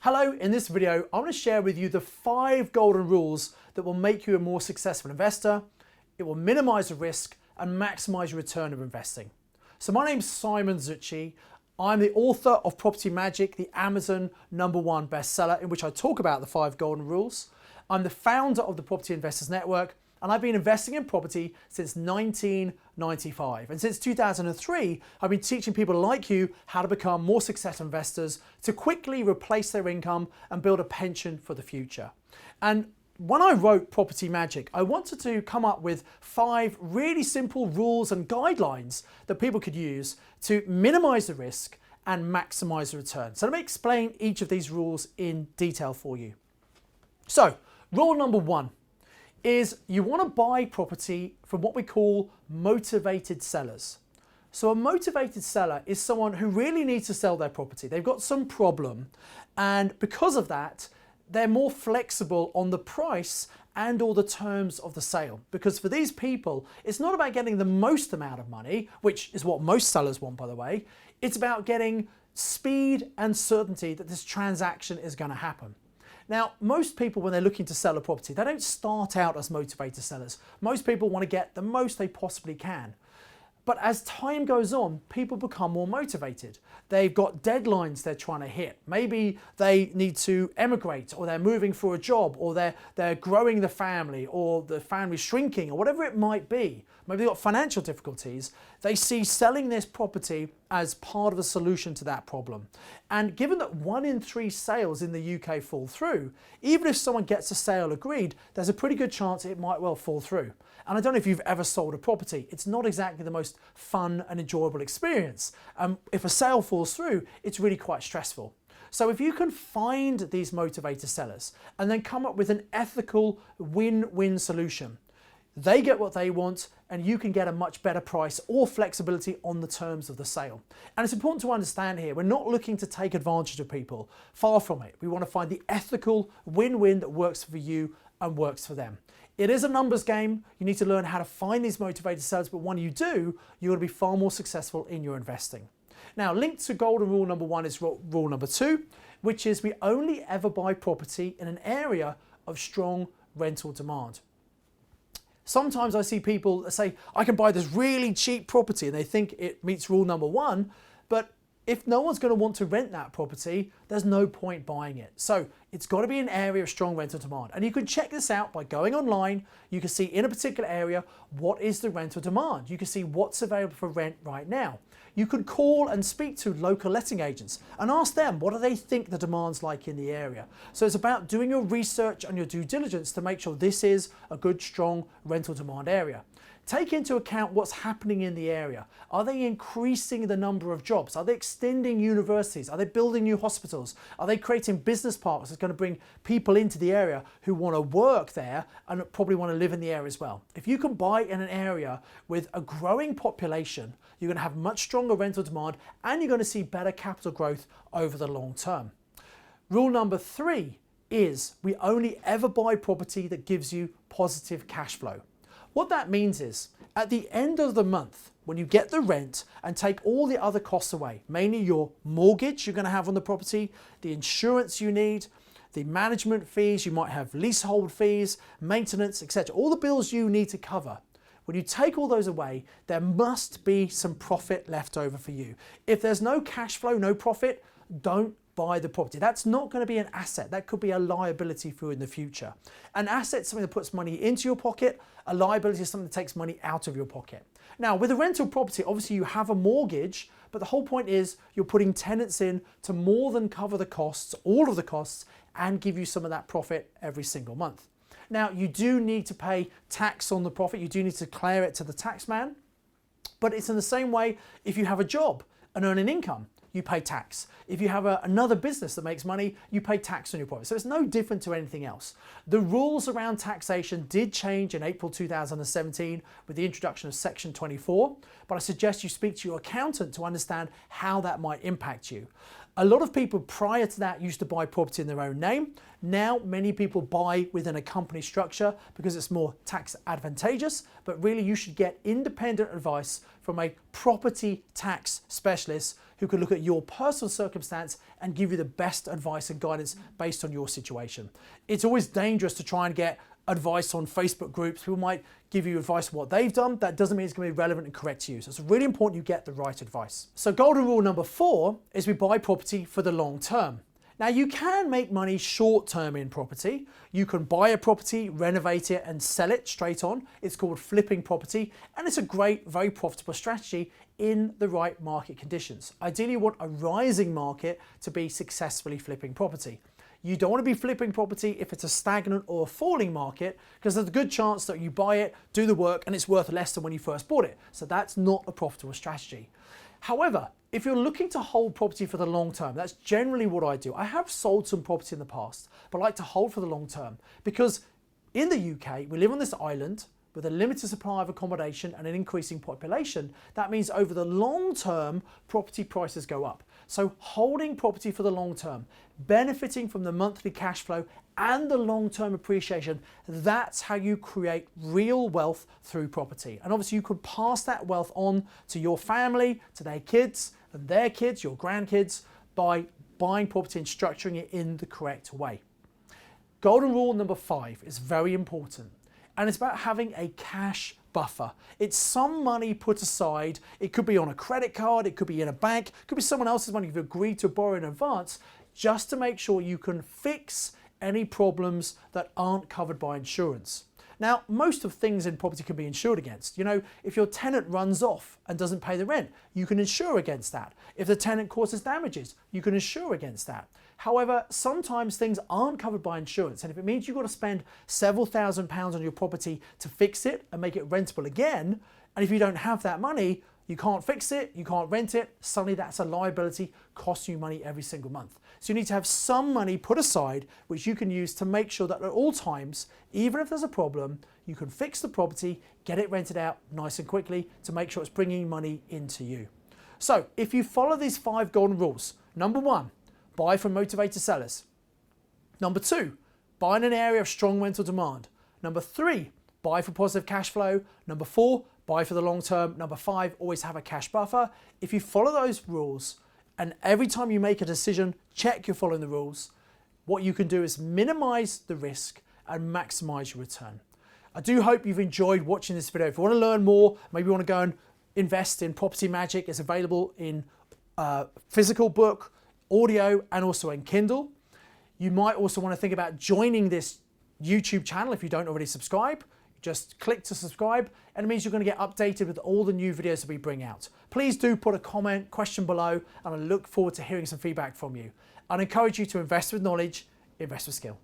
Hello, in this video, I want to share with you the 5 golden rules that will make you a more successful investor. It will minimize the risk and maximize your return of investing. So my name's Simon Zutshi. I'm the author of Property Magic, the Amazon #1 bestseller, in which I talk about the 5 golden rules. I'm the founder of the Property Investors Network, and I've been investing in property since 1995. And since 2003, I've been teaching people like you how to become more successful investors to quickly replace their income and build a pension for the future. And when I wrote Property Magic, I wanted to come up with 5 really simple rules and guidelines that people could use to minimize the risk and maximize the return. So let me explain each of these rules in detail for you. So, rule number 1 is you want to buy property from what we call motivated sellers. So a motivated seller is someone who really needs to sell their property. They've got some problem, and because of that, they're more flexible on the price and all the terms of the sale. Because for these people, it's not about getting the most amount of money, which is what most sellers want, by the way. It's about getting speed and certainty that this transaction is going to happen. Now, most people, when they're looking to sell a property, they don't start out as motivated sellers. Most people want to get the most they possibly can. But as time goes on, people become more motivated. They've got deadlines they're trying to hit. Maybe they need to emigrate, or they're moving for a job, or they're growing the family, or the family's shrinking, or whatever it might be. Maybe they've got financial difficulties. They see selling this property as part of a solution to that problem. And given that 1 in 3 sales in the UK fall through, even if someone gets a sale agreed, there's a pretty good chance it might well fall through. And I don't know if you've ever sold a property. It's not exactly the most fun and enjoyable experience. If a sale falls through, it's really quite stressful. So if you can find these motivated sellers and then come up with an ethical win-win solution, they get what they want and you can get a much better price or flexibility on the terms of the sale. And it's important to understand here, we're not looking to take advantage of people. Far from it. We want to find the ethical win-win that works for you and works for them. It is a numbers game. You need to learn how to find these motivated sellers, but when you do, you're going to be far more successful in your investing. Now, linked to golden rule number 1 is rule number 2, which is we only ever buy property in an area of strong rental demand. Sometimes I see people that say, I can buy this really cheap property, and they think it meets rule number 1, but if no one's going to want to rent that property, there's no point buying it. So it's got to be an area of strong rental demand. And you can check this out by going online. You can see in a particular area, what is the rental demand? You can see what's available for rent right now. You could call and speak to local letting agents and ask them, what do they think the demand's like in the area? So it's about doing your research and your due diligence to make sure this is a good, strong rental demand area. Take into account what's happening in the area. Are they increasing the number of jobs? Are they extending universities? Are they building new hospitals? Are they creating business parks that's going to bring people into the area who want to work there and probably want to live in the area as well? If you can buy in an area with a growing population, you're going to have much stronger rental demand and you're going to see better capital growth over the long term. Rule number 3 is we only ever buy property that gives you positive cash flow. What that means is, at the end of the month, when you get the rent and take all the other costs away, mainly your mortgage you're going to have on the property, the insurance you need, the management fees, you might have leasehold fees, maintenance, etc., all the bills you need to cover. When you take all those away, there must be some profit left over for you. If there's no cash flow, no profit, don't buy the property. That's not going to be an asset. That could be a liability for you in the future. An asset is something that puts money into your pocket. A liability is something that takes money out of your pocket. Now, with a rental property, obviously you have a mortgage, but the whole point is you're putting tenants in to more than cover the costs, all of the costs, and give you some of that profit every single month. Now, you do need to pay tax on the profit. You do need to declare it to the tax man, but it's in the same way if you have a job and earn an income. You pay tax. If you have another business that makes money, you pay tax on your profit. So it's no different to anything else. The rules around taxation did change in April 2017 with the introduction of Section 24, but I suggest you speak to your accountant to understand how that might impact you. A lot of people prior to that used to buy property in their own name. Now, many people buy within a company structure because it's more tax advantageous, but really you should get independent advice from a property tax specialist who can look at your personal circumstance and give you the best advice and guidance based on your situation. It's always dangerous to try and get advice on Facebook groups. People might give you advice on what they've done. That doesn't mean it's going to be relevant and correct to you. So it's really important you get the right advice. So golden rule number 4 is we buy property for the long term. Now you can make money short term in property. You can buy a property, renovate it and sell it straight on. It's called flipping property and it's a great, very profitable strategy in the right market conditions. Ideally you want a rising market to be successfully flipping property. You don't want to be flipping property if it's a stagnant or a falling market because there's a good chance that you buy it, do the work and it's worth less than when you first bought it. So that's not a profitable strategy. However, if you're looking to hold property for the long term, that's generally what I do. I have sold some property in the past, but I like to hold for the long term because in the UK, we live on this island with a limited supply of accommodation and an increasing population. That means over the long term, property prices go up. So holding property for the long term, benefiting from the monthly cash flow and the long-term appreciation, that's how you create real wealth through property. And obviously you could pass that wealth on to your family, to their kids and their kids, your grandkids, by buying property and structuring it in the correct way. Golden rule number 5 is very important. And it's about having a cash buffer. It's some money put aside. It could be on a credit card, it could be in a bank, it could be someone else's money you've agreed to borrow in advance, just to make sure you can fix any problems that aren't covered by insurance. Now, most of things in property can be insured against. You know, if your tenant runs off and doesn't pay the rent, you can insure against that. If the tenant causes damages, you can insure against that. However, sometimes things aren't covered by insurance, and if it means you've got to spend several £1,000s on your property to fix it and make it rentable again, and if you don't have that money, you can't fix it, you can't rent it, suddenly that's a liability costing you money every single month. So you need to have some money put aside which you can use to make sure that at all times, even if there's a problem, you can fix the property, get it rented out nice and quickly to make sure it's bringing money into you. So if you follow these 5 golden rules, number 1, buy from motivated sellers. Number 2, buy in an area of strong rental demand. Number 3, buy for positive cash flow. Number 4, buy for the long term. Number 5, always have a cash buffer. If you follow those rules, and every time you make a decision, check you're following the rules, what you can do is minimize the risk and maximize your return. I do hope you've enjoyed watching this video. If you want to learn more, maybe you want to go and invest in Property Magic. It's available in physical book, audio, and also in Kindle. You might also want to think about joining this YouTube channel if you don't already subscribe. Just click to subscribe and it means you're going to get updated with all the new videos that we bring out. Please do put a comment, question below, and I look forward to hearing some feedback from you. I'd encourage you to invest with knowledge, invest with skill.